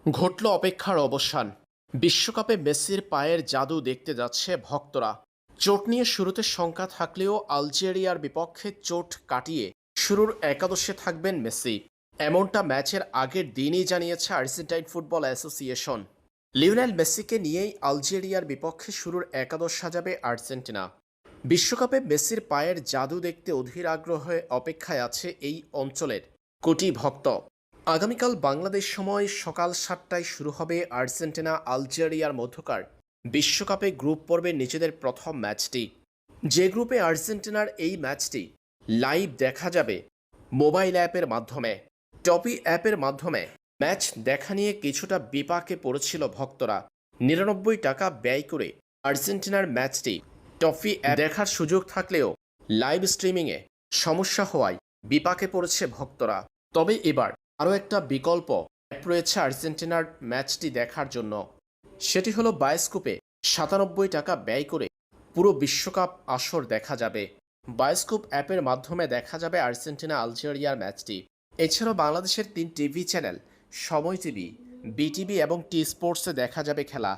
ঘটল অপেক্ষার অবসান। বিশ্বকাপে মেসির পায়ের জাদু দেখতে যাচ্ছে ভক্তরা। চোট নিয়ে শুরুতে শঙ্কা থাকলেও আলজেরিয়ার বিপক্ষে চোট কাটিয়ে শুরুর একাদশে থাকবেন মেসি, এমনটা ম্যাচের আগের দিনই জানিয়েছে আর্জেন্টাইন ফুটবল অ্যাসোসিয়েশন। লিওনেল মেসিকে নিয়েই আলজেরিয়ার বিপক্ষে শুরুর একাদশ সাজাবে আর্জেন্টিনা। বিশ্বকাপে মেসির পায়ের জাদু দেখতে অধীর আগ্রহে অপেক্ষায় আছে এই অঞ্চলের কোটি ভক্ত। আগামীকাল বাংলাদেশ সময় সকাল ৭টায় শুরু হবে আর্জেন্টিনা আলজেরিয়ার মধ্যকার বিশ্বকাপে গ্রুপ পর্বে নিজেদের প্রথম ম্যাচটি। যে গ্রুপে আর্জেন্টিনার এই ম্যাচটি লাইভ দেখা যাবে মোবাইল অ্যাপের মাধ্যমে। টপি অ্যাপের মাধ্যমে ম্যাচ দেখা নিয়ে কিছুটা বিপাকে পড়েছিল ভক্তরা। ৯৯ টাকা ব্যয় করে আর্জেন্টিনার ম্যাচটি টপি অ্যাপ দেখার সুযোগ থাকলেও লাইভ স্ট্রিমিংয়ে সমস্যা হওয়ায় বিপাকে পড়েছে ভক্তরা। তবে এবার আরও একটা বিকল্প অ্যাপ রয়েছে আর্জেন্টিনার ম্যাচটি দেখার জন্য। সেটি হলো বায়োস্কোপে ৯৭ টাকা ব্যয় করে পুরো বিশ্বকাপ আসর দেখা যাবে। বায়োস্কোপ অ্যাপের মাধ্যমে দেখা যাবে আর্জেন্টিনা আলজেরিয়ার ম্যাচটি। এছাড়াও বাংলাদেশের ৩ টিভি চ্যানেল সময় টিভি, বিটিভি এবং টি স্পোর্টসে দেখা যাবে খেলা।